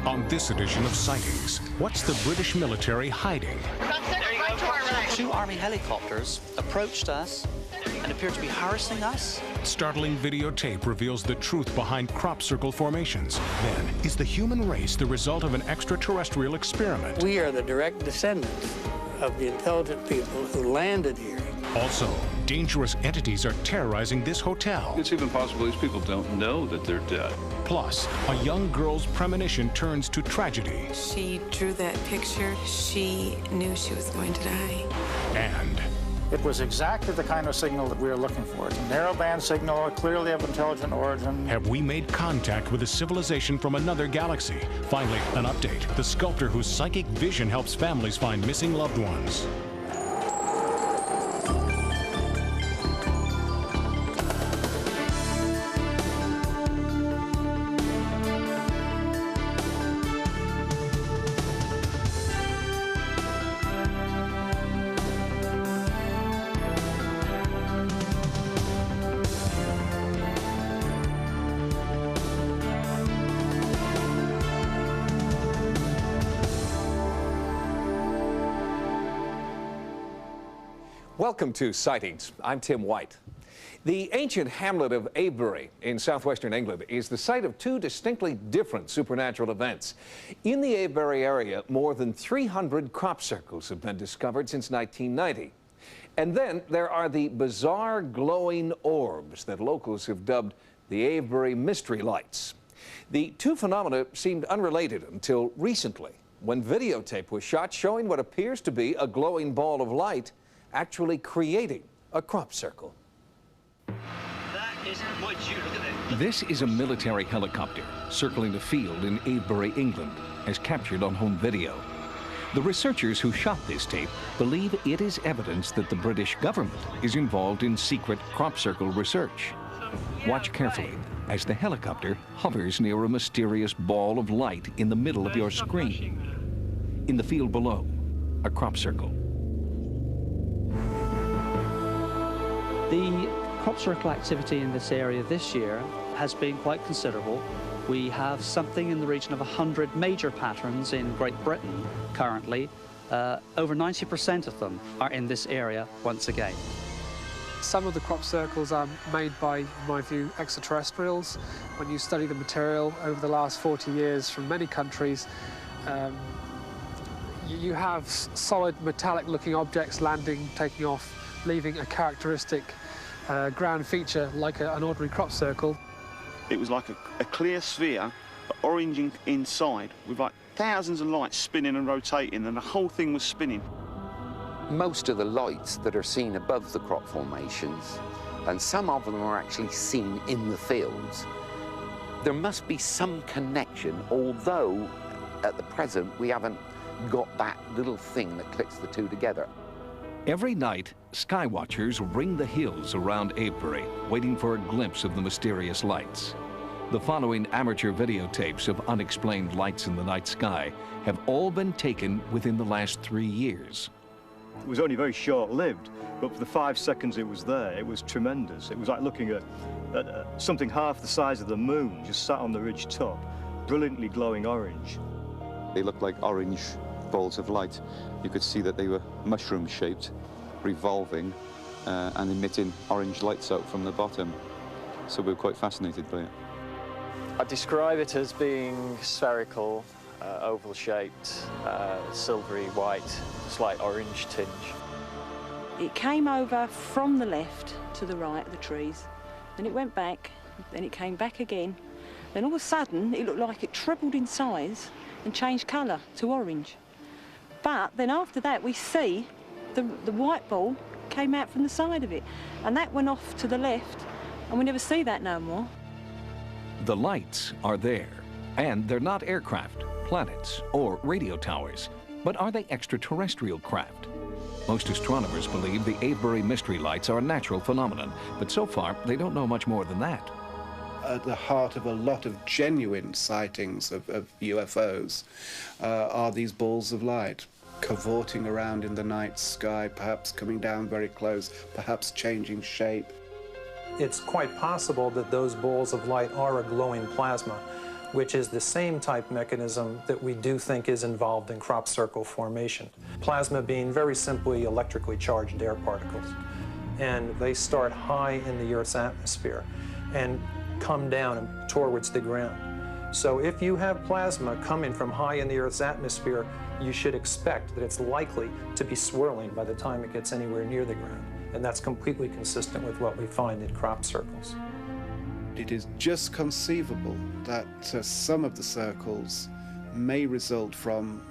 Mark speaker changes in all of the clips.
Speaker 1: On this edition of Sightings, what's the British military hiding?
Speaker 2: Two Army helicopters approached us and appeared to be harassing us.
Speaker 1: Startling videotape reveals the truth behind crop circle formations. Then, is the human race the result of an extraterrestrial experiment?
Speaker 3: We are the direct descendants of the intelligent people who landed here.
Speaker 1: Also, dangerous entities are terrorizing this hotel.
Speaker 4: It's even possible these people don't know that they're dead.
Speaker 1: Plus, a young girl's premonition turns to tragedy.
Speaker 5: She drew that picture. She knew she was going to die.
Speaker 1: And
Speaker 6: it was exactly the kind of signal that we were looking for. It's a narrowband signal, clearly of intelligent origin.
Speaker 1: have we made contact with a civilization from another galaxy? Finally, an update. The sculptor whose psychic vision helps families find missing loved ones.
Speaker 7: Welcome to Sightings. I'm Tim White. The ancient hamlet of Avebury in southwestern England is the site of two distinctly different supernatural events. In the Avebury area, more than 300 crop circles have been discovered since 1990. And then there are the bizarre glowing orbs that locals have dubbed the Avebury Mystery Lights. The two phenomena seemed unrelated until recently, when videotape was shot showing what appears to be a glowing ball of light actually creating a crop circle.
Speaker 8: This is a military helicopter circling a field in Avebury, England, as captured on home video. The researchers who shot this tape believe it is evidence that the British government is involved in secret crop circle research. Watch carefully as the helicopter hovers near a mysterious ball of light in the middle of your screen. In the field below, a crop circle.
Speaker 2: The crop circle activity in this area this year has been quite considerable. We have something in the region of 100 major patterns in Great Britain currently. Over 90% of them are in this area once again.
Speaker 9: Some of the crop circles are made by, in my view, extraterrestrials. When you study the material over the last 40 years from many countries, you have solid metallic-looking objects landing, taking off, leaving a characteristic ground feature like an ordinary crop circle.
Speaker 10: It was like a clear sphere, orange inside, with like thousands of lights spinning and rotating, and the whole thing was spinning.
Speaker 11: Most of the lights that are seen above the crop formations, and some of them are actually seen in the fields, there must be some connection, although at the present we haven't got that little thing that clicks the two together.
Speaker 8: Every night, sky watchers ring the hills around Avebury, waiting for a glimpse of the mysterious lights. The following amateur videotapes of unexplained lights in the night sky have all been taken within the last 3 years.
Speaker 12: It was only very short-lived, but for the 5 seconds it was there, it was tremendous. It was like looking at something half the size of the moon, just sat on the ridge top, brilliantly glowing orange.
Speaker 13: They looked like orange balls of light. You could see that they were mushroom-shaped, revolving, and emitting orange lights out from the bottom. So we were quite fascinated by it.
Speaker 14: I describe it as being spherical, oval-shaped, silvery white, slight orange tinge.
Speaker 15: It came over from the left to the right of the trees, then it went back, then it came back again. Then all of a sudden, it looked like it trebled in size and changed colour to orange. But then after that, we see the white ball came out from the side of it, and that went off to the left, and we never see that no more.
Speaker 8: The lights are there, and they're not aircraft, planets, or radio towers, but are they extraterrestrial craft? Most astronomers believe the Avebury Mystery Lights are a natural phenomenon, but so far they don't know much more than that.
Speaker 16: At the heart of a lot of genuine sightings of UFOs are these balls of light, cavorting around in the night sky, perhaps coming down very close, perhaps changing shape.
Speaker 17: It's quite possible that those balls of light are a glowing plasma. which is the same type mechanism that we do think is involved in crop circle formation. Plasma being very simply electrically charged air particles. And they start high in the Earth's atmosphere and come down towards the ground. So if you have plasma coming from high in the Earth's atmosphere, you should expect that it's likely to be swirling by the time it gets anywhere near the ground. And that's completely consistent with what we find in crop circles.
Speaker 16: It is just conceivable that some of the circles may result from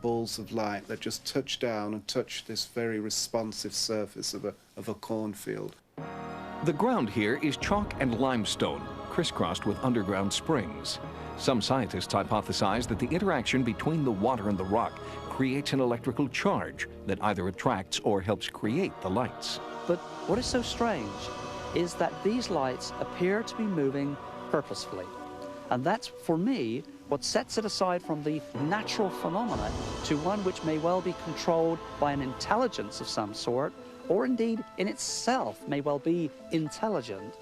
Speaker 16: balls of light that just touch down and touch this very responsive surface of a cornfield.
Speaker 8: The ground here is chalk and limestone, crisscrossed with underground springs. Some scientists hypothesize that the interaction between the water and the rock creates an electrical charge that either attracts or helps create the lights.
Speaker 2: But what is so strange is that these lights appear to be moving purposefully. And that's, for me, what sets it aside from the natural phenomena to one which may well be controlled by an intelligence of some sort, or indeed in itself may well be intelligent.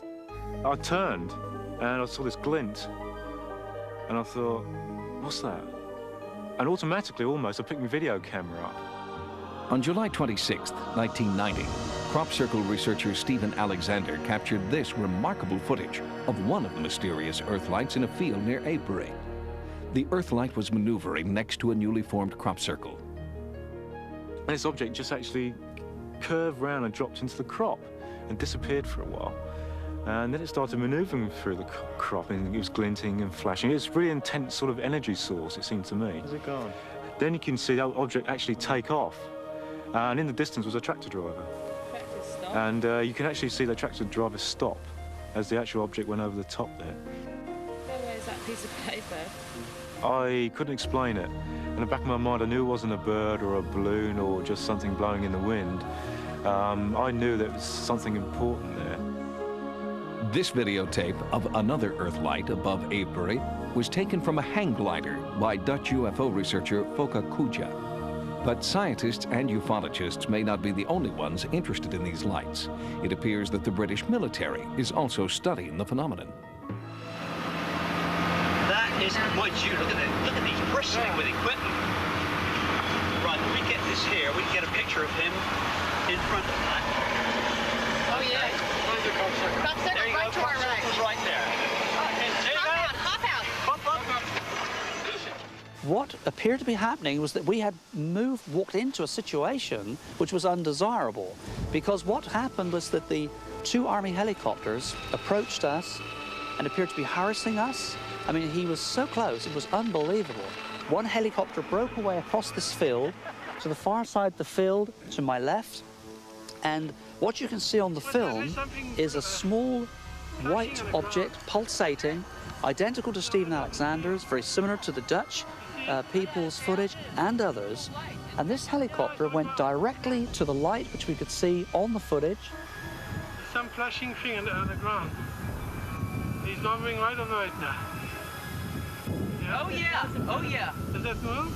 Speaker 12: I turned and I saw this glint and I thought, what's that? And automatically, almost, I picked my video camera up.
Speaker 8: On July 26, 1990, crop circle researcher Stephen Alexander captured this remarkable footage of one of the mysterious Earth lights in a field near Avebury. The Earth light was maneuvering next to a newly formed crop circle.
Speaker 12: And this object just actually curved round and dropped into the crop and disappeared for a while. And then it started maneuvering through the crop, and it was glinting and flashing. It's a really intense sort of energy source, it seemed to me. Is it gone? Then you can see the object actually take off. And in the distance was a tractor driver. And you can actually see the tractor driver stop as the actual object went over the top there.
Speaker 15: Where's that piece of paper?
Speaker 12: I couldn't explain it. In the back of my mind, I knew it wasn't a bird or a balloon or just something blowing in the wind. I knew there was something important there.
Speaker 8: This videotape of another Earth light above Avebury was taken from a hang glider by Dutch UFO researcher Foka Kuja. But scientists and ufologists may not be the only ones interested in these lights. It appears that the British military is also studying the phenomenon.
Speaker 18: That is, mind you, look at these bristling with equipment. Right, when we get this here, we can get a picture of him in front of that.
Speaker 19: Oh, yeah.
Speaker 18: There you go, right there.
Speaker 19: Hop out.
Speaker 2: What appeared to be happening was that we had walked into a situation which was undesirable, because what happened was that the two Army helicopters approached us and appeared to be harassing us. I mean, he was so close, it was unbelievable. One helicopter broke away across this field to the far side of the field to my left, and what you can see on the film is a small white object pulsating, identical to Stephen Alexander's, very similar to the Dutch people's footage and others. And this helicopter went directly to the light, which we could see on the footage.
Speaker 19: Some flashing thing on the ground. He's moving right over right now. Yeah. Oh yeah, oh yeah. Does that move?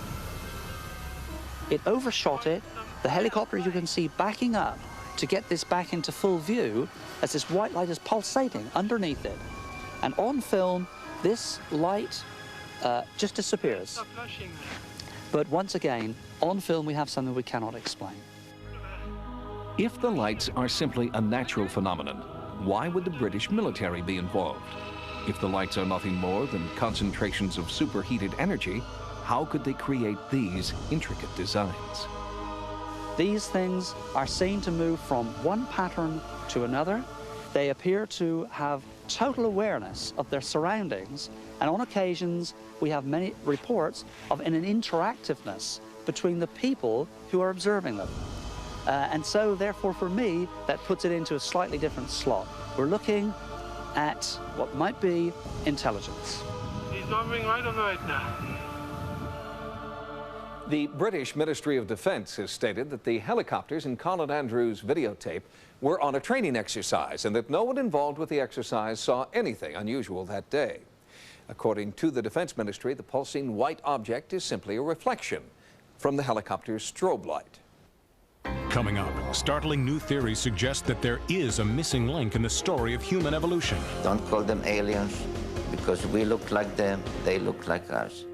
Speaker 2: It overshot it. The helicopter, you can see, backing up to get this back into full view as this white light is pulsating underneath it. And on film, this light just disappears. But once again, on film, we have something we cannot explain.
Speaker 8: If the lights are simply a natural phenomenon, why would the British military be involved? If the lights are nothing more than concentrations of superheated energy, how could they create these intricate designs?
Speaker 2: These things are seen to move from one pattern to another. They appear to have total awareness of their surroundings, and on occasions we have many reports of an interactiveness between the people who are observing them. And so, therefore, for me, that puts it into a slightly different slot. We're looking at what might be intelligence.
Speaker 19: He's moving right over right now.
Speaker 7: The British Ministry of Defense has stated that the helicopters in Colin Andrews' videotape were on a training exercise and that no one involved with the exercise saw anything unusual that day. According to the Defense Ministry, the pulsing white object is simply a reflection from the helicopter's strobe light.
Speaker 1: Coming up, startling new theories suggest that there is a missing link in the story of human evolution.
Speaker 20: Don't call them aliens, because we look like them, they look like us.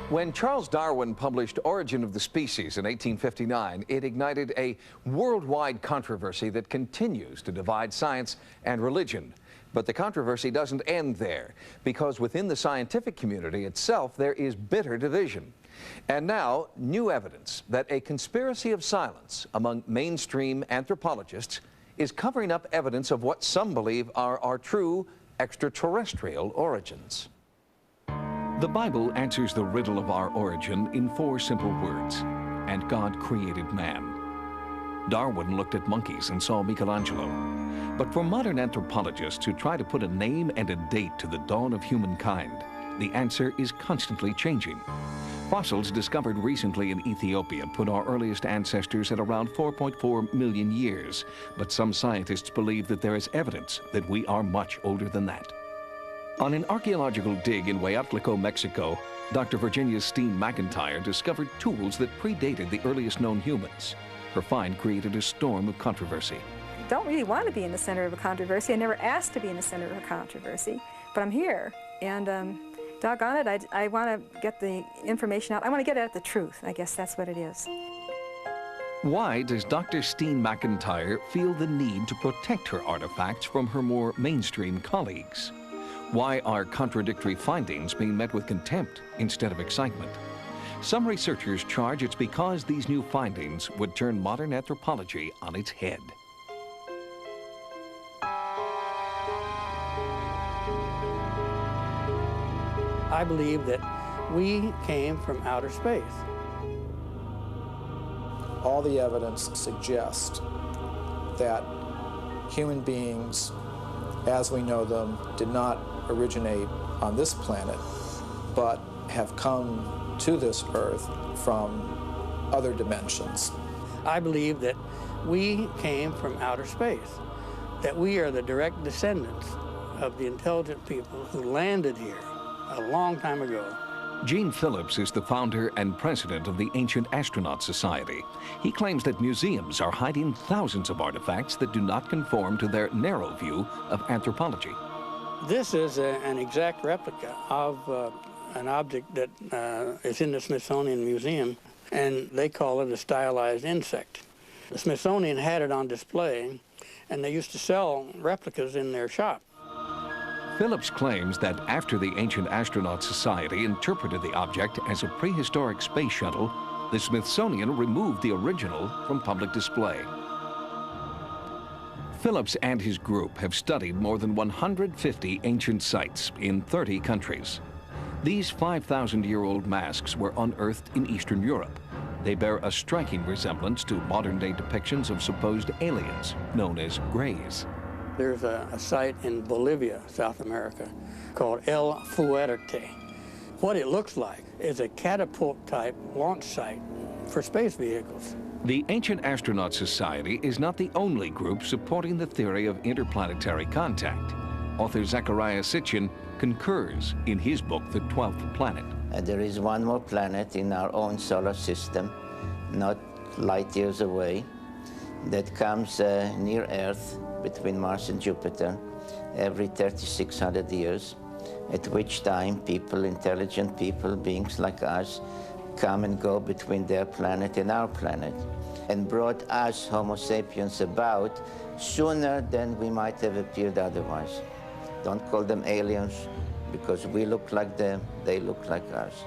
Speaker 7: When Charles Darwin published Origin of the Species in 1859, it ignited a worldwide controversy that continues to divide science and religion. But the controversy doesn't end there, because within the scientific community itself, there is bitter division. And now, new evidence that a conspiracy of silence among mainstream anthropologists is covering up evidence of what some believe are our true extraterrestrial origins.
Speaker 8: The Bible answers the riddle of our origin in 4 simple words: and God created man. Darwin looked at monkeys and saw Michelangelo. But for modern anthropologists who try to put a name and a date to the dawn of humankind, the answer is constantly changing. Fossils discovered recently in Ethiopia put our earliest ancestors at around 4.4 million years, but some scientists believe that there is evidence that we are much older than that. On an archaeological dig in Hueyatlico, Mexico, Dr. Virginia Steen McIntyre discovered tools that predated the earliest known humans. Her find created a storm of controversy.
Speaker 21: Don't really want to be in the center of a controversy. I never asked to be in the center of a controversy, but I'm here, and doggone it, I want to get the information out. I want to get at the truth. I guess that's what it is.
Speaker 8: Why does Dr. Steen McIntyre feel the need to protect her artifacts from her more mainstream colleagues? Why are contradictory findings being met with contempt instead of excitement? Some researchers charge it's because these new findings would turn modern anthropology on its head.
Speaker 3: I believe that we came from outer space.
Speaker 17: All the evidence suggests that human beings, as we know them, did not originate on this planet, but have come to this Earth from other dimensions.
Speaker 3: I believe that we came from outer space, that we are the direct descendants of the intelligent people who landed here a long time ago.
Speaker 8: Gene Phillips is the founder and president of the Ancient Astronaut Society. He claims that museums are hiding thousands of artifacts that do not conform to their narrow view of anthropology.
Speaker 3: This is an exact replica of an object that is in the Smithsonian Museum, and they call it a stylized insect. The Smithsonian had it on display, and they used to sell replicas in their shop.
Speaker 8: Phillips claims that after the Ancient Astronaut Society interpreted the object as a prehistoric space shuttle, the Smithsonian removed the original from public display. Phillips and his group have studied more than 150 ancient sites in 30 countries. These 5,000-year-old masks were unearthed in Eastern Europe. They bear a striking resemblance to modern-day depictions of supposed aliens, known as Greys.
Speaker 3: There's a site in Bolivia, South America, called El Fuerte. What it looks like is a catapult-type launch site for space vehicles.
Speaker 8: The Ancient Astronaut Society is not the only group supporting the theory of interplanetary contact. Author Zecharia Sitchin concurs in his book, The 12th Planet.
Speaker 20: There is one more planet in our own solar system, not light years away, that comes near Earth, between Mars and Jupiter, every 3,600 years, at which time people, intelligent people, beings like us, come and go between their planet and our planet, and brought us, Homo sapiens, about sooner than we might have appeared otherwise. Don't call them aliens, because we look like them, they look like us.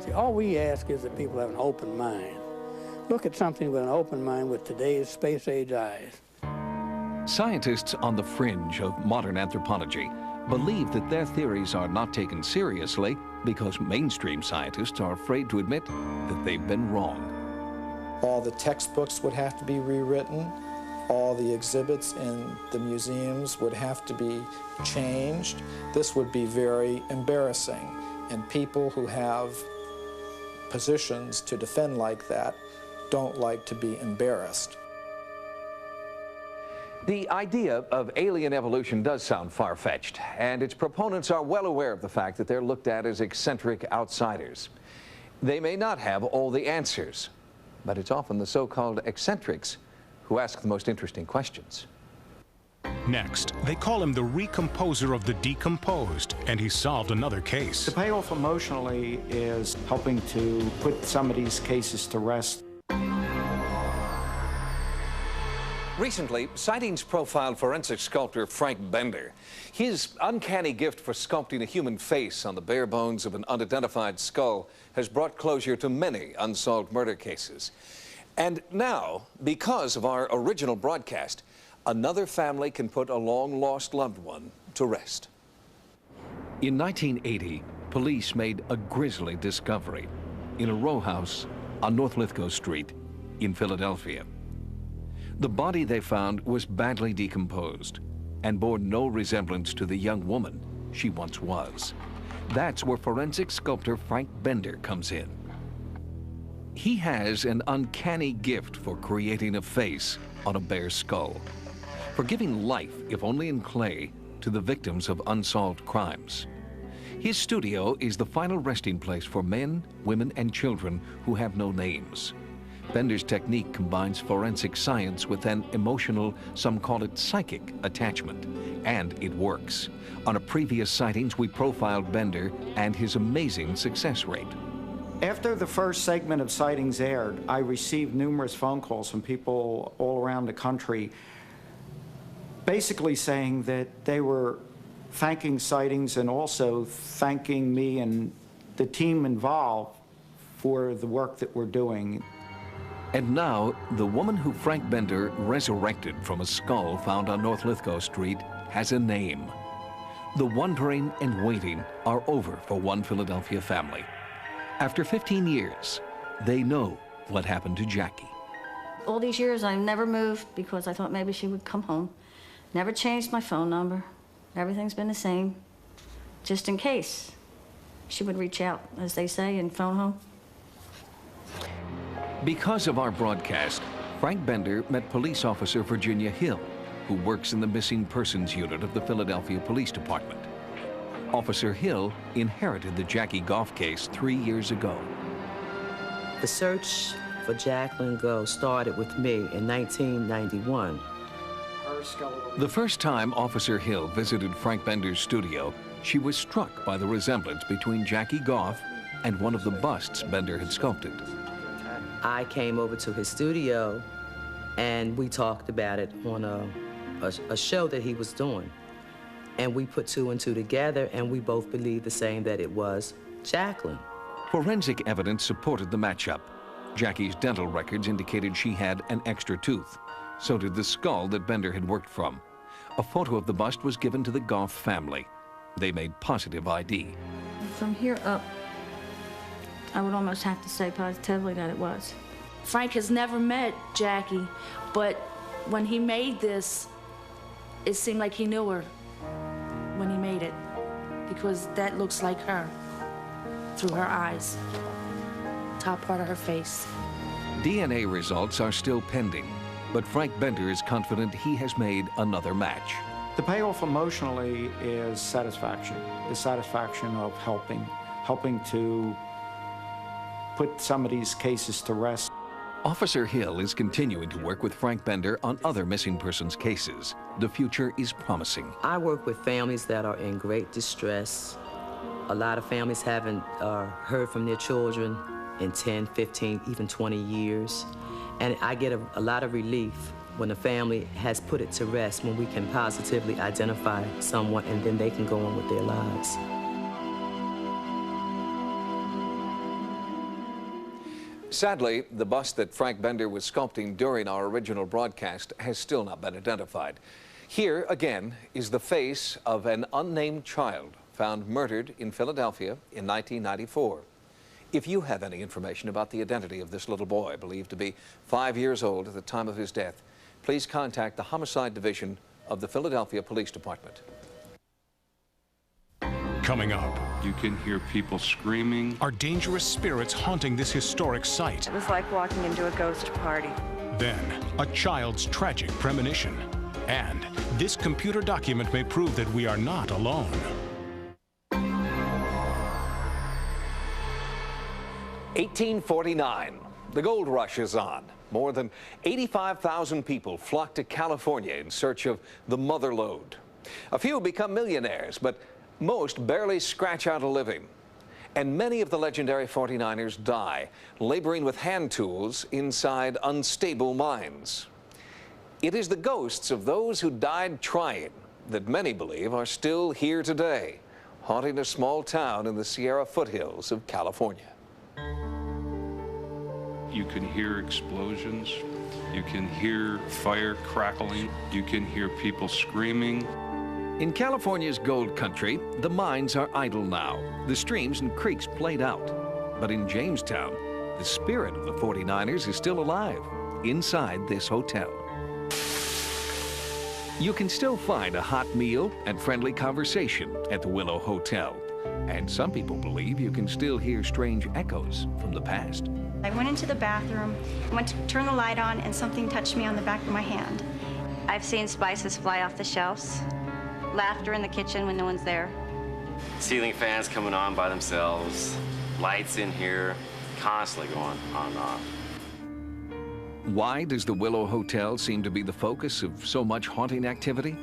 Speaker 3: See, all we ask is that people have an open mind. Look at something with an open mind with today's space-age eyes.
Speaker 8: Scientists on the fringe of modern anthropology believe that their theories are not taken seriously because mainstream scientists are afraid to admit that they've been wrong.
Speaker 17: All the textbooks would have to be rewritten. All the exhibits in the museums would have to be changed. This would be very embarrassing, and people who have positions to defend like that don't like to be embarrassed.
Speaker 7: The idea of alien evolution does sound far-fetched, and its proponents are well aware of the fact that they're looked at as eccentric outsiders. They may not have all the answers, but it's often the so-called eccentrics who ask the most interesting questions.
Speaker 1: Next, they call him the recomposer of the decomposed, and he solved another case.
Speaker 6: The payoff emotionally is helping to put some of these cases to rest.
Speaker 7: Recently, Sightings profiled forensic sculptor Frank Bender. His uncanny gift for sculpting a human face on the bare bones of an unidentified skull has brought closure to many unsolved murder cases. And now, because of our original broadcast, another family can put a long-lost loved one to rest.
Speaker 8: In 1980, police made a grisly discovery in a row house on North Lithgow Street in Philadelphia. The body they found was badly decomposed and bore no resemblance to the young woman she once was. That's where forensic sculptor Frank Bender comes in. He has an uncanny gift for creating a face on a bare skull, for giving life, if only in clay, to the victims of unsolved crimes. His studio is the final resting place for men, women, and children who have no names. Bender's technique combines forensic science with an emotional, some call it psychic, attachment, and it works. On a previous Sightings, we profiled Bender and his amazing success rate.
Speaker 6: After the first segment of Sightings aired, I received numerous phone calls from people all around the country basically saying that they were thanking Sightings and also thanking me and the team involved for the work that we're doing.
Speaker 8: And now, the woman who Frank Bender resurrected from a skull found on North Lithgow Street has a name. The wondering and waiting are over for one Philadelphia family. After 15 years, they know what happened to Jackie.
Speaker 4: All these years, I never moved because I thought maybe she would come home. Never changed my phone number. Everything's been the same, just in case she would reach out, as they say, and phone home.
Speaker 8: Because of our broadcast, Frank Bender met police officer Virginia Hill, who works in the missing persons unit of the Philadelphia Police Department. Officer Hill inherited the Jackie Goff case 3 years ago.
Speaker 22: The search for Jacqueline Goh started with me in 1991.
Speaker 8: The first time Officer Hill visited Frank Bender's studio, she was struck by the resemblance between Jackie Goff and one of the busts Bender had sculpted.
Speaker 22: I came over to his studio and we talked about it on a show that he was doing. And we put two and two together and we both believed the same, that it was Jacqueline.
Speaker 8: Forensic evidence supported the matchup. Jackie's dental records indicated she had an extra tooth. So did the skull that Bender had worked from. A photo of the bust was given to the Goff family. They made positive ID.
Speaker 4: From here up, I would almost have to say positively that it was.
Speaker 23: Frank has never met Jackie, but when he made this, it seemed like he knew her when he made it, because that looks like her through her eyes, top part of her face.
Speaker 8: DNA results are still pending, but Frank Bender is confident he has made another match.
Speaker 6: The payoff emotionally is satisfaction, the satisfaction of helping to put some of these cases to rest.
Speaker 8: Officer Hill is continuing to work with Frank Bender on other missing persons cases. The future is promising.
Speaker 22: I work with families that are in great distress. A lot of families haven't heard from their children in 10, 15, even 20 years. And I get a lot of relief when the family has put it to rest, when we can positively identify someone and then they can go on with their lives.
Speaker 7: Sadly, the bust that Frank Bender was sculpting during our original broadcast has still not been identified. Here, again, is the face of an unnamed child found murdered in Philadelphia in 1994. If you have any information about the identity of this little boy, believed to be 5 years old at the time of his death, please contact the Homicide Division of the Philadelphia Police Department.
Speaker 1: Coming up,
Speaker 24: you can hear people screaming.
Speaker 1: Are dangerous spirits haunting this historic site?
Speaker 15: It was like walking into a ghost party.
Speaker 1: Then, a child's tragic premonition. And this computer document may prove that we are not alone.
Speaker 7: 1849. The gold rush is on. More than 85,000 people flock to California in search of the mother lode. A few become millionaires, but most barely scratch out a living. And many of the legendary 49ers die, laboring with hand tools inside unstable mines. It is the ghosts of those who died trying that many believe are still here today, haunting a small town in the Sierra foothills of California.
Speaker 24: You can hear explosions, you can hear fire crackling, you can hear people screaming.
Speaker 8: In California's gold country, the mines are idle now. The streams and creeks played out. But in Jamestown, the spirit of the 49ers is still alive inside this hotel. You can still find a hot meal and friendly conversation at the Willow Hotel. And some people believe you can still hear strange echoes from the past.
Speaker 5: I went into the bathroom, went to turn the light on, and something touched me on the back of my hand.
Speaker 9: I've seen spices fly off the shelves, laughter in the kitchen when no one's there.
Speaker 10: Ceiling fans coming on by themselves, lights in here, constantly going on and off.
Speaker 8: Why does the Willow Hotel seem to be the focus of so much haunting activity?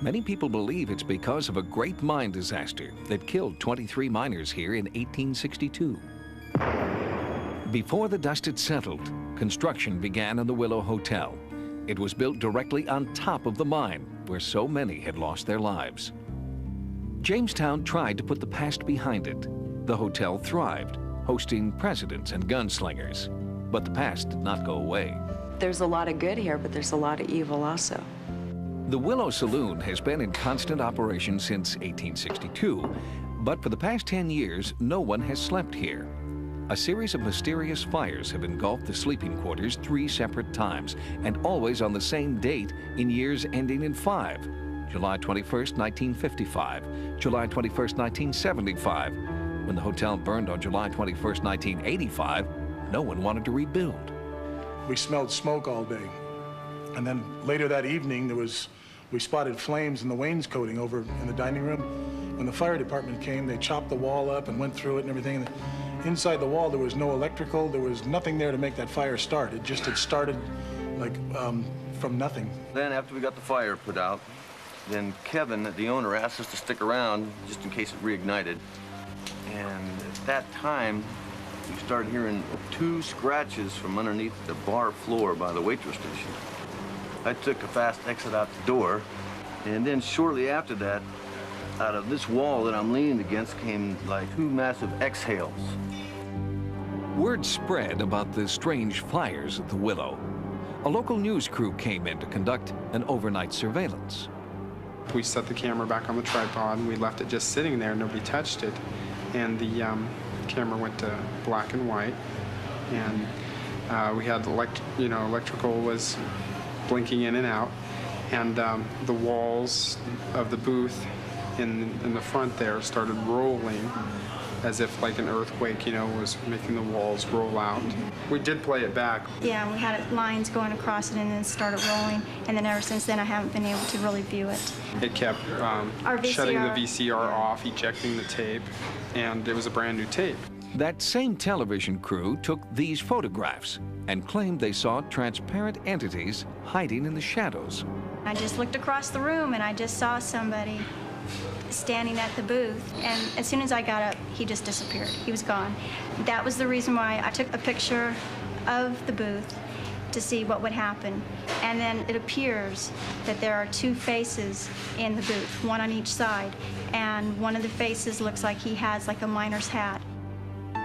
Speaker 8: Many people believe it's because of a great mine disaster that killed 23 miners here in 1862. Before the dust had settled, construction began on the Willow Hotel. It was built directly on top of the mine, where so many had lost their lives. Jamestown tried to put the past behind it. The hotel thrived, hosting presidents and gunslingers. But the past did not go away.
Speaker 11: There's a lot of good here, but there's a lot of evil also.
Speaker 8: The Willow Saloon has been in constant operation since 1862, but for the past 10 years, no one has slept here. A series of mysterious fires have engulfed the sleeping quarters 3 separate times, and always on the same date in years ending in 5. July 21st, 1955, July 21st, 1975. When the hotel burned on July 21st, 1985, no one wanted to rebuild.
Speaker 25: We smelled smoke all day. And then later that evening, we spotted flames in the wainscoting over in the dining room. When the fire department came, they chopped the wall up and went through it and everything. And inside the wall, there was no electrical. There was nothing there to make that fire start. It just had started like from nothing.
Speaker 26: Then after we got the fire put out, then Kevin, the owner, asked us to stick around just in case it reignited. And at that time, we started hearing 2 scratches from underneath the bar floor by the waitress station. I took a fast exit out the door, and then shortly after that, out of this wall that I'm leaning against came like 2 massive exhales.
Speaker 8: Word spread about the strange fires at the Willow. A local news crew came in to conduct an overnight surveillance.
Speaker 27: We set the camera back on the tripod, and we left it just sitting there. Nobody touched it, and the camera went to black and white, and we had electrical was blinking in and out, and the walls of the booth in the front there started rolling as if like an earthquake, was making the walls roll out. We did play it back.
Speaker 5: Yeah, we had lines going across it and then it started rolling, and then ever since then I haven't been able to really view it.
Speaker 27: It kept shutting the VCR off, ejecting the tape, and it was a brand new tape.
Speaker 8: That same television crew took these photographs and claimed they saw transparent entities hiding in the shadows.
Speaker 5: I just looked across the room and I just saw somebody standing at the booth, and as soon as I got up, he just disappeared. He was gone. That was the reason why I took a picture of the booth to see what would happen. And then it appears that there are 2 faces in the booth, one on each side, and one of the faces looks like he has like a miner's hat.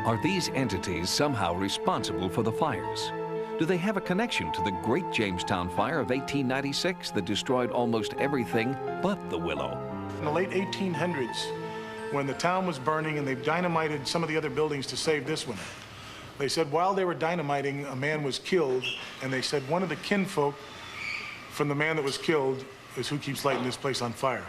Speaker 8: Are these entities somehow responsible for the fires? Do they have a connection to the Great Jamestown Fire of 1896 that destroyed almost everything but the Willow?
Speaker 25: In the late 1800s, when the town was burning and they dynamited some of the other buildings to save this one, they said while they were dynamiting, a man was killed, and they said one of the kinfolk from the man that was killed is who keeps lighting this place on fire.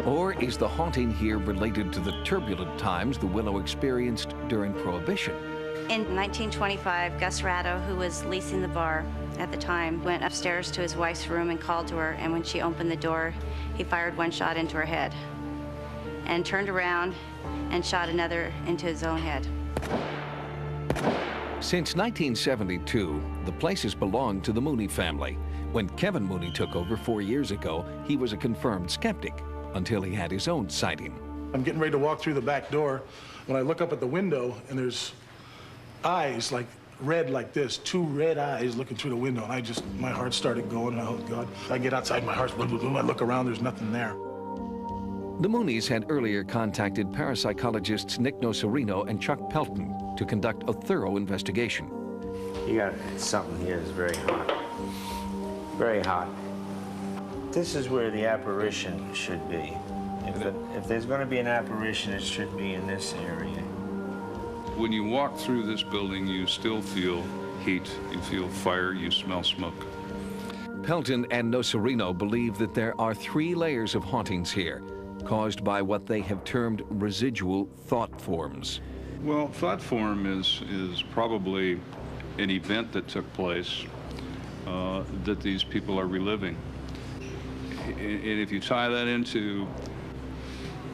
Speaker 8: Or is the haunting here related to the turbulent times the Willow experienced during Prohibition?
Speaker 9: In 1925, Gus Ratto, who was leasing the bar at the time, went upstairs to his wife's room and called to her, and when she opened the door, he fired 1 shot into her head and turned around and shot another into his own head.
Speaker 8: Since 1972, the place has belonged to the Mooney family. When Kevin Mooney took over 4 years ago, he was a confirmed skeptic until he had his own sighting.
Speaker 25: I'm getting ready to walk through the back door when I look up at the window and there's eyes like red like this, 2 red eyes looking through the window, and my heart started going, and oh God. I get outside, my heart's boom, boom, boom. I look around, there's nothing there.
Speaker 8: The Mooneys had earlier contacted parapsychologists Nick Nocerino and Chuck Pelton to conduct a thorough investigation.
Speaker 2: You got something here that's very hot. Very hot. This is where the apparition should be. If there's going to be an apparition, it should be in this area.
Speaker 24: When you walk through this building, you still feel heat, you feel fire, you smell smoke.
Speaker 8: Pelton and Nocerino believe that there are 3 layers of hauntings here, caused by what they have termed residual thought forms.
Speaker 24: Well, thought form is probably an event that took place that these people are reliving. And if you tie that into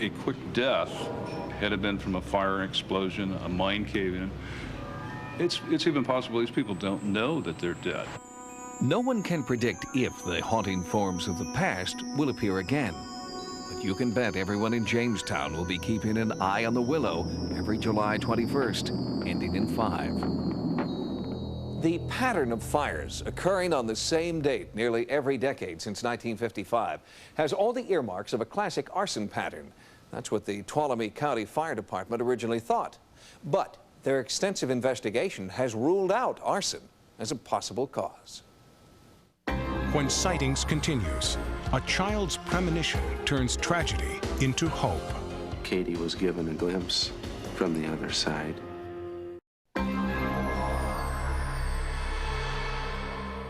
Speaker 24: a quick death, had it been from a fire explosion, a mine cave-in, it's even possible these people don't know that they're dead.
Speaker 8: No one can predict if the haunting forms of the past will appear again. But you can bet everyone in Jamestown will be keeping an eye on the willow every July 21st, ending in 5.
Speaker 7: The pattern of fires occurring on the same date nearly every decade since 1955 has all the earmarks of a classic arson pattern. That's what the Tuolumne County Fire Department originally thought. But their extensive investigation has ruled out arson as a possible cause.
Speaker 1: When Sightings continues, a child's premonition turns tragedy into hope.
Speaker 12: Katie was given a glimpse from the other side.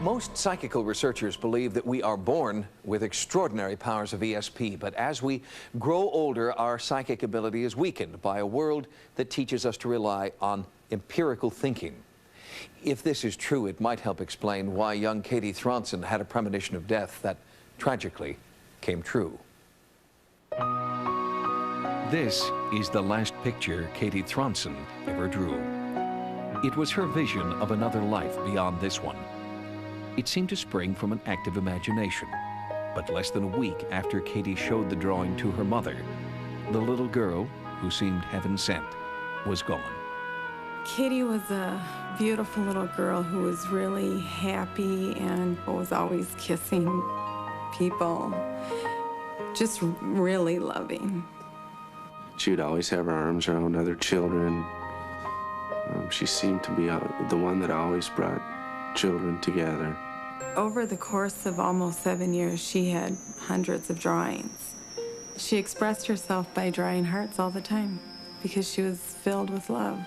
Speaker 7: Most psychical researchers believe that we are born with extraordinary powers of ESP, but as we grow older, our psychic ability is weakened by a world that teaches us to rely on empirical thinking. If this is true, it might help explain why young Katie Thronson had a premonition of death that tragically came true.
Speaker 8: This is the last picture Katie Thronson ever drew. It was her vision of another life beyond this one. It seemed to spring from an active imagination, but less than a week after Katie showed the drawing to her mother, the little girl, who seemed heaven sent, was gone.
Speaker 13: Katie was a beautiful little girl who was really happy and was always kissing people, just really loving.
Speaker 12: She would always have her arms around other children. She seemed to be the one that always brought children together.
Speaker 13: Over the course of almost 7 years, she had hundreds of drawings. She expressed herself by drawing hearts all the time because she was filled with love.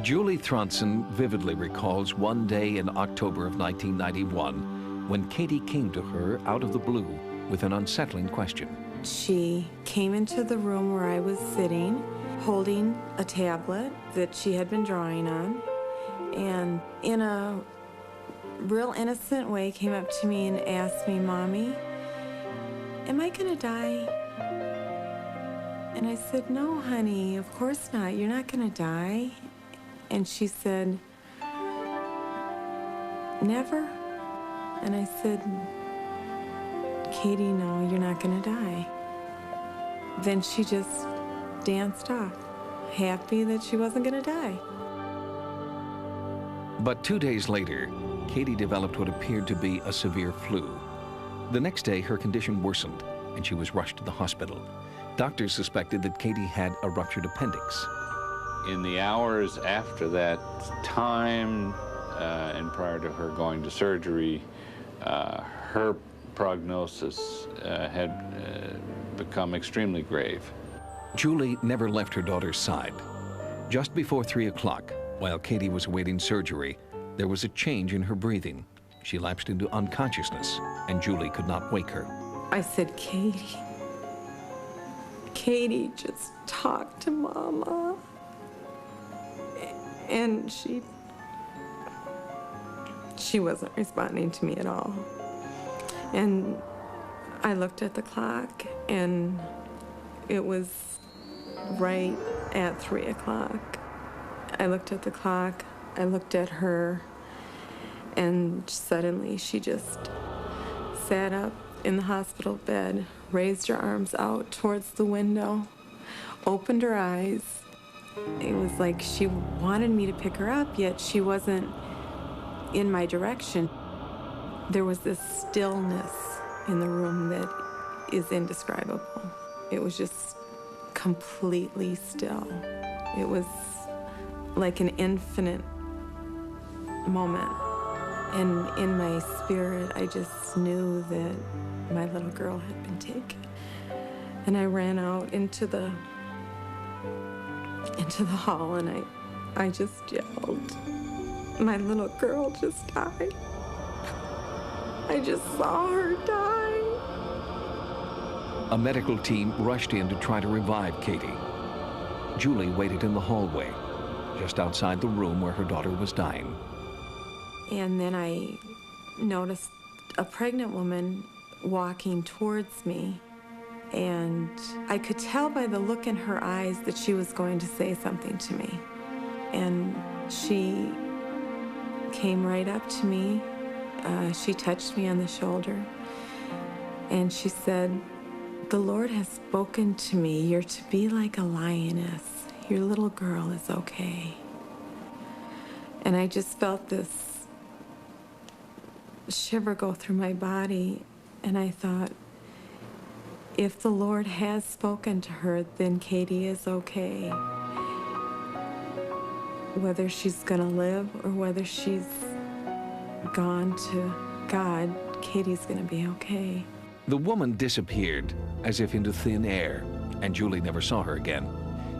Speaker 8: Julie Thronson vividly recalls one day in October of 1991 when Katie came to her out of the blue with an unsettling question.
Speaker 13: She came into the room where I was sitting, holding a tablet that she had been drawing on, and in a real innocent way came up to me and asked me, "Mommy, am I gonna die?" And I said, "No, honey, of course not. You're not gonna die." And she said, "Never?" And I said, "Katie, no, you're not gonna die." Then she just danced off, happy that she wasn't gonna die.
Speaker 8: But 2 days later, Katie developed what appeared to be a severe flu. The next day, her condition worsened, and she was rushed to the hospital. Doctors suspected that Katie had a ruptured appendix.
Speaker 14: In the hours after that time, and prior to her going to surgery, her prognosis had become extremely grave.
Speaker 8: Julie never left her daughter's side. Just before 3 o'clock, while Katie was awaiting surgery, there was a change in her breathing. She lapsed into unconsciousness, and Julie could not wake her.
Speaker 13: I said, "Katie, Katie, just talk to Mama." And she wasn't responding to me at all. And I looked at the clock, and it was right at 3 o'clock. I looked at the clock, I looked at her, and suddenly she just sat up in the hospital bed, raised her arms out towards the window, opened her eyes. It was like she wanted me to pick her up, yet she wasn't in my direction. There was this stillness in the room that is indescribable. It was just completely still. It was like an infinite moment. And in my spirit, I just knew that my little girl had been taken. And I ran out into the hall, and I just yelled, "My little girl just died. I just saw her die."
Speaker 8: A medical team rushed in to try to revive Katie. Julie waited in the hallway, just outside the room where her daughter was dying.
Speaker 13: And then I noticed a pregnant woman walking towards me, and I could tell by the look in her eyes that she was going to say something to me. And she came right up to me. She touched me on the shoulder, and she said, "The Lord has spoken to me. You're to be like a lioness. Your little girl is okay." And I just felt this shiver go through my body, and I thought, if the Lord has spoken to her, then Katie is okay. Whether she's gonna live or whether she's gone to God, Katie's gonna be okay.
Speaker 8: The woman disappeared as if into thin air, and Julie never saw her again.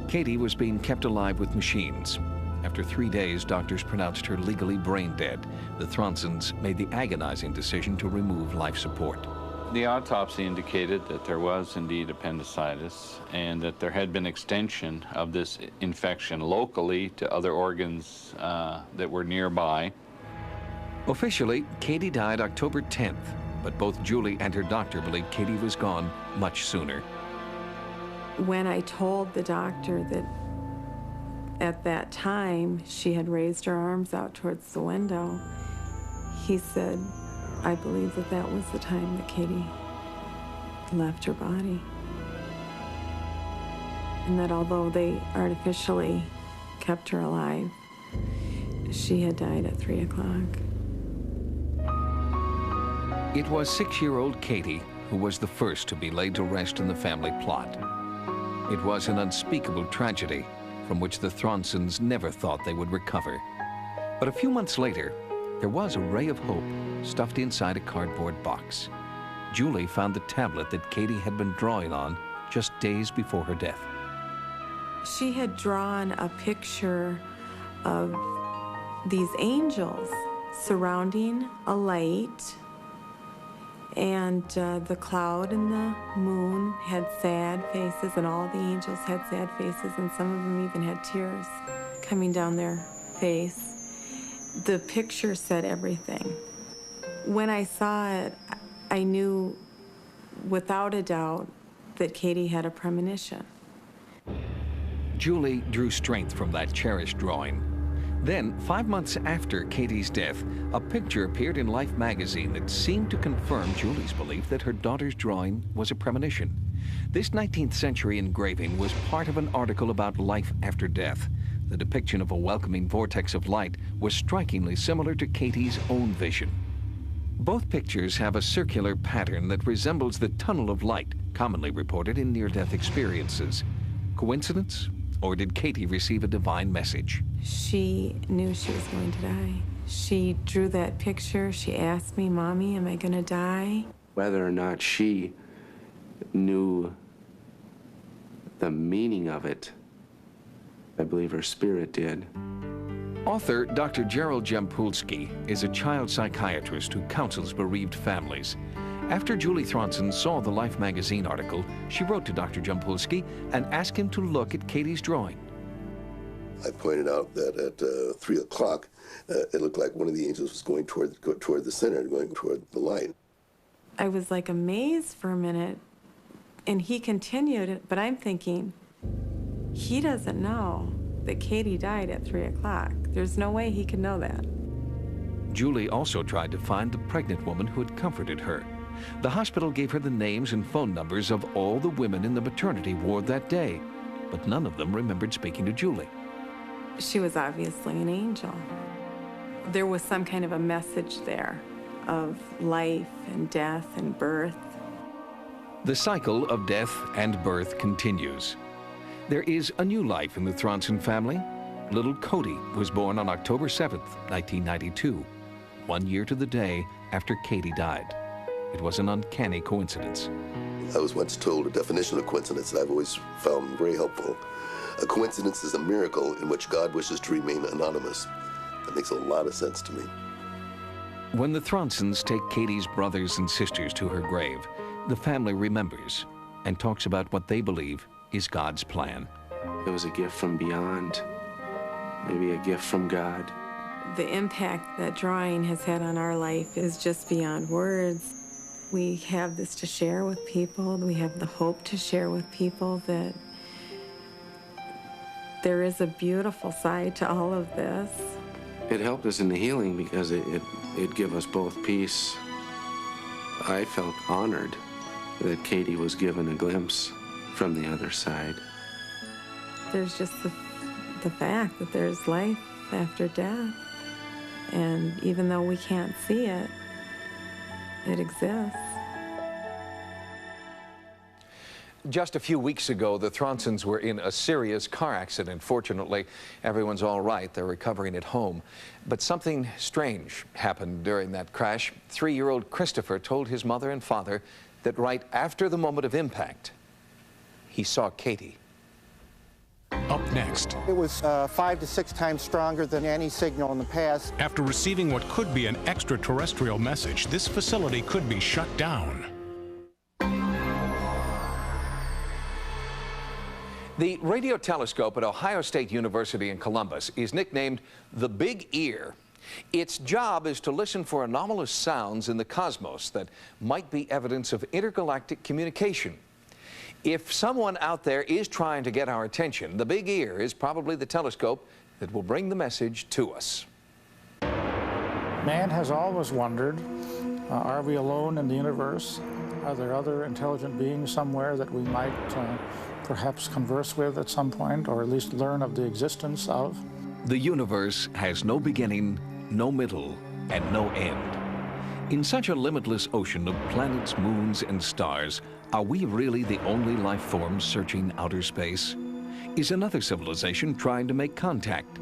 Speaker 8: Katie was being kept alive with machines. After 3 days, doctors pronounced her legally brain dead. The Thronsons made the agonizing decision to remove life support.
Speaker 14: The autopsy indicated that there was indeed appendicitis and that there had been extension of this infection locally to other organs that were nearby.
Speaker 8: Officially, Katie died October 10th, but both Julie and her doctor believed Katie was gone much sooner.
Speaker 13: When I told the doctor that at that time she had raised her arms out towards the window, he said, "I believe that that was the time that Katie left her body. And that although they artificially kept her alive, she had died at 3 o'clock.
Speaker 8: It was 6-year-old Katie who was the first to be laid to rest in the family plot. It was an unspeakable tragedy from which the Thronsons never thought they would recover. But a few months later, there was a ray of hope stuffed inside a cardboard box. Julie found the tablet that Katie had been drawing on just days before her death.
Speaker 13: She had drawn a picture of these angels surrounding a light, and the cloud and the moon had sad faces, and all the angels had sad faces, and some of them even had tears coming down their face. The picture said everything. When I saw it, I knew without a doubt that Katie had a premonition.
Speaker 8: Julie drew strength from that cherished drawing. Then, 5 months after Katie's death, a picture appeared in Life magazine that seemed to confirm Julie's belief that her daughter's drawing was a premonition. This 19th century engraving was part of an article about life after death. The depiction of a welcoming vortex of light was strikingly similar to Katie's own vision. Both pictures have a circular pattern that resembles the tunnel of light commonly reported in near-death experiences. Coincidence? Or did Katie receive a divine message?
Speaker 13: She knew she was going to die. She drew that picture. She asked me, "Mommy, am I going to die?"
Speaker 12: Whether or not she knew the meaning of it, I believe her spirit did.
Speaker 8: Author Dr. Gerald Jampolsky is a child psychiatrist who counsels bereaved families. After Julie Thronson saw the Life magazine article, she wrote to Dr. Jampolsky and asked him to look at Katie's drawing.
Speaker 3: I pointed out that at 3 o'clock, it looked like one of the angels was going toward the center, going toward the light.
Speaker 13: I was like amazed for a minute, and he continued, but I'm thinking, he doesn't know. that Katie died at 3 o'clock. There's no way he could know that.
Speaker 8: Julie also tried to find the pregnant woman who had comforted her. The hospital gave her the names and phone numbers of all the women in the maternity ward that day, but none of them remembered speaking to Julie.
Speaker 13: She was obviously an angel. There was some kind of a message there of life and death and birth.
Speaker 8: The cycle of death and birth continues. There is a new life in the Thronson family. Little Cody was born on October 7th, 1992, 1 year to the day after Katie died. It was an uncanny coincidence.
Speaker 3: I was once told a definition of coincidence that I've always found very helpful. A coincidence is a miracle in which God wishes to remain anonymous. That makes a lot of sense to me.
Speaker 8: When the Thronsons take Katie's brothers and sisters to her grave, the family remembers and talks about what they believe is God's plan.
Speaker 12: It was a gift from beyond, maybe a gift from God.
Speaker 13: The impact that drawing has had on our life is just beyond words. We have this to share with people. We have the hope to share with people that there is a beautiful side to all of this.
Speaker 12: It helped us in the healing because it gave us both peace. I felt honored that Katie was given a glimpse from the other side.
Speaker 13: There's just the fact that there's life after death. And even though we can't see it, it exists.
Speaker 7: Just a few weeks ago, the Thronsons were in a serious car accident. Fortunately, everyone's all right. They're recovering at home. But something strange happened during that crash. 3-year-old Christopher told his mother and father that right after the moment of impact, he saw Katie.
Speaker 1: Up next.
Speaker 4: It was 5 to 6 times stronger than any signal in the past.
Speaker 1: After receiving what could be an extraterrestrial message, this facility could be shut down.
Speaker 7: The radio telescope at Ohio State University in Columbus is nicknamed the Big Ear. Its job is to listen for anomalous sounds in the cosmos that might be evidence of intergalactic communication. If someone out there is trying to get our attention, the Big Ear is probably the telescope that will bring the message to us.
Speaker 16: Man has always wondered, are we alone in the universe? Are there other intelligent beings somewhere that we might perhaps converse with at some point, or at least learn of the existence of?
Speaker 8: The universe has no beginning, no middle, and no end. In such a limitless ocean of planets, moons, and stars, are we really the only life forms searching outer space? Is another civilization trying to make contact?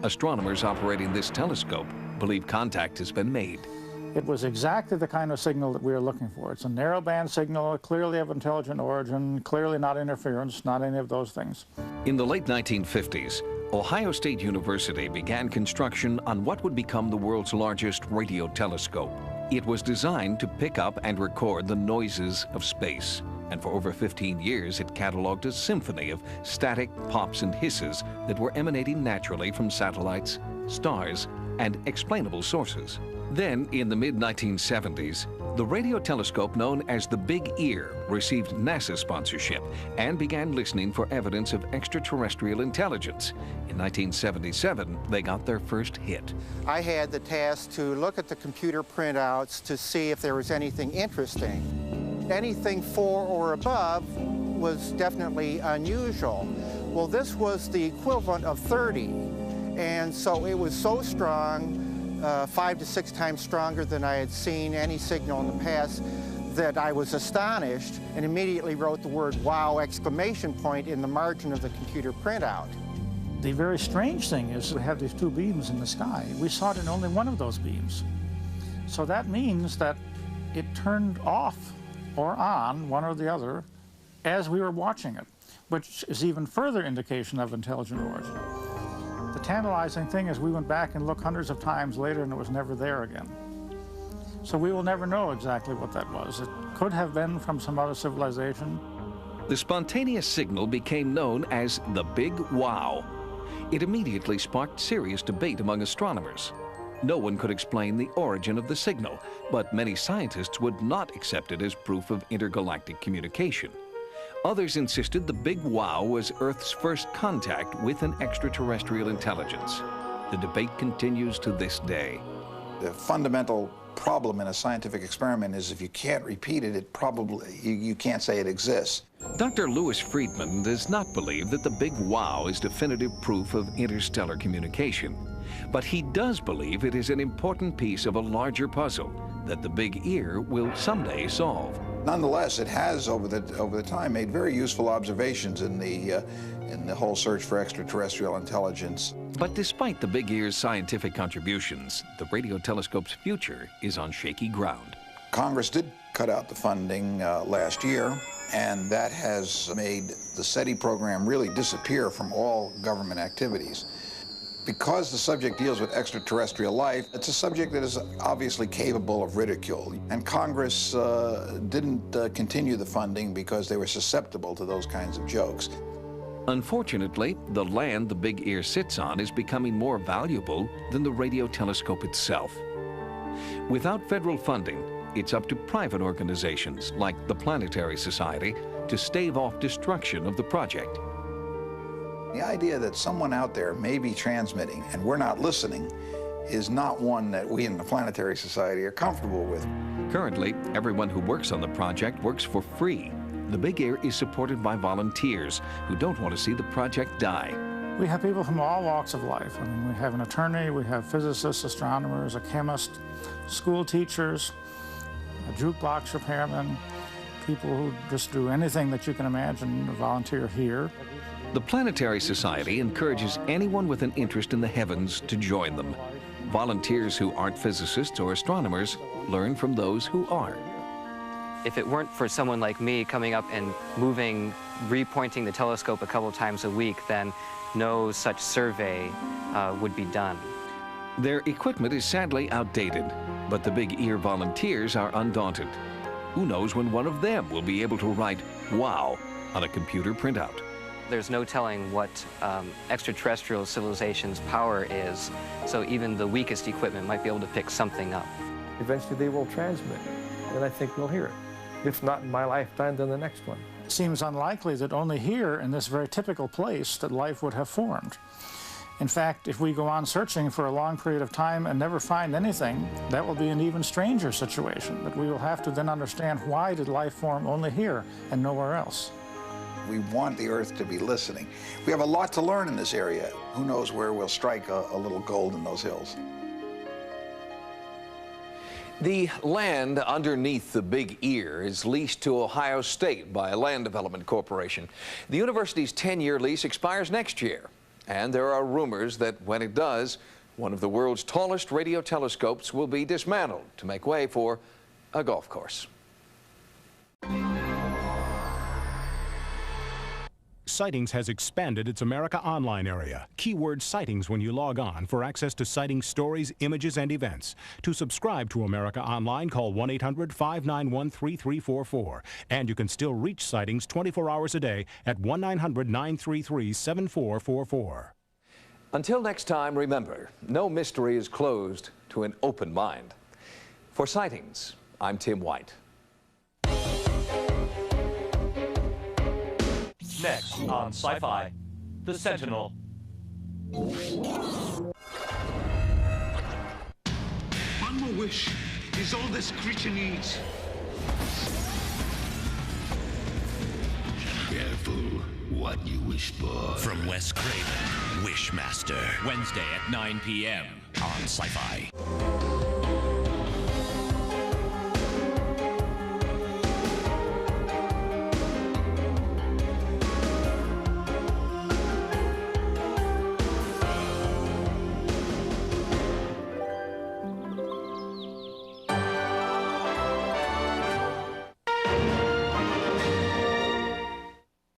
Speaker 8: Astronomers operating this telescope believe contact has been made.
Speaker 16: It was exactly the kind of signal that we were looking for. It's a narrowband signal, clearly of intelligent origin, clearly not interference, not any of those things.
Speaker 8: In the late 1950s, Ohio State University began construction on what would become the world's largest radio telescope. It was designed to pick up and record the noises of space. And for over 15 years, it cataloged a symphony of static pops and hisses that were emanating naturally from satellites, stars, and explainable sources. Then, in the mid-1970s, the radio telescope known as the Big Ear received NASA sponsorship and began listening for evidence of extraterrestrial intelligence. In 1977, they got their first hit.
Speaker 4: I had the task to look at the computer printouts to see if there was anything interesting. Anything 4 or above was definitely unusual. Well, this was the equivalent of 30, and so it was so strong, 5 to 6 times stronger than I had seen any signal in the past, that I was astonished and immediately wrote the word "wow!" exclamation point in the margin of the computer printout.
Speaker 16: The very strange thing is we have these 2 beams in the sky. We saw it in only one of those beams. So that means that it turned off or on, one or the other, as we were watching it, which is even further indication of intelligent origin. The tantalizing thing is we went back and looked hundreds of times later and it was never there again. So we will never know exactly what that was. It could have been from some other civilization.
Speaker 8: The spontaneous signal became known as the Big Wow. It immediately sparked serious debate among astronomers. No one could explain the origin of the signal, but many scientists would not accept it as proof of intergalactic communication. Others insisted the Big Wow was Earth's first contact with an extraterrestrial intelligence. The debate continues to this day.
Speaker 6: The fundamental problem in a scientific experiment is if you can't repeat it, you can't say it exists.
Speaker 8: Dr. Louis Friedman does not believe that the Big Wow is definitive proof of interstellar communication, but he does believe it is an important piece of a larger puzzle that the Big Ear will someday solve.
Speaker 6: Nonetheless, it has, over the time, made very useful observations in the whole search for extraterrestrial intelligence.
Speaker 8: But despite the Big Ear's scientific contributions, the radio telescope's future is on shaky ground.
Speaker 6: Congress did cut out the funding last year, and that has made the SETI program really disappear from all government activities. Because the subject deals with extraterrestrial life, it's a subject that is obviously capable of ridicule. And Congress didn't continue the funding because they were susceptible to those kinds of jokes.
Speaker 8: Unfortunately, the land the Big Ear sits on is becoming more valuable than the radio telescope itself. Without federal funding, it's up to private organizations like the Planetary Society to stave off destruction of the project.
Speaker 6: The idea that someone out there may be transmitting and we're not listening is not one that we in the Planetary Society are comfortable with.
Speaker 8: Currently, everyone who works on the project works for free. The Big Ear is supported by volunteers who don't want to see the project die.
Speaker 16: We have people from all walks of life. I mean, we have an attorney, we have physicists, astronomers, a chemist, school teachers, a jukebox repairman, people who just do anything that you can imagine volunteer here.
Speaker 8: The Planetary Society encourages anyone with an interest in the heavens to join them. Volunteers who aren't physicists or astronomers learn from those who are.
Speaker 17: If it weren't for someone like me coming up and moving, repointing the telescope a couple times a week, then no such survey would be done.
Speaker 8: Their equipment is sadly outdated, but the Big Ear volunteers are undaunted. Who knows when one of them will be able to write "wow" on a computer printout.
Speaker 17: There's no telling what extraterrestrial civilization's power is, so even the weakest equipment might be able to pick something up.
Speaker 18: Eventually they will transmit, and I think we'll hear it. If not in my lifetime, then the next one.
Speaker 16: It seems unlikely that only here, in this very typical place, that life would have formed. In fact, if we go on searching for a long period of time and never find anything, that will be an even stranger situation, that we will have to then understand why did life form only here and nowhere else.
Speaker 6: We want the Earth to be listening. We have a lot to learn in this area. Who knows where we'll strike a little gold in those hills.
Speaker 7: The land underneath the Big Ear is leased to Ohio State by a land development corporation. The university's 10-year lease expires next year, and there are rumors that when it does, one of the world's tallest radio telescopes will be dismantled to make way for a golf course.
Speaker 1: Sightings has expanded its America Online area. Keyword Sightings when you log on for access to Sightings stories, images, and events. To subscribe to America Online, call 1-800-591-3344. And you can still reach Sightings 24 hours a day at 1-900-933-7444.
Speaker 7: Until next time, remember, no mystery is closed to an open mind. For Sightings, I'm Tim White.
Speaker 19: Next on Sci-Fi, The Sentinel.
Speaker 20: One more wish is all this creature needs.
Speaker 21: Careful what you wish for.
Speaker 23: From Wes Craven, Wishmaster. Wednesday at 9 p.m. on Sci-Fi.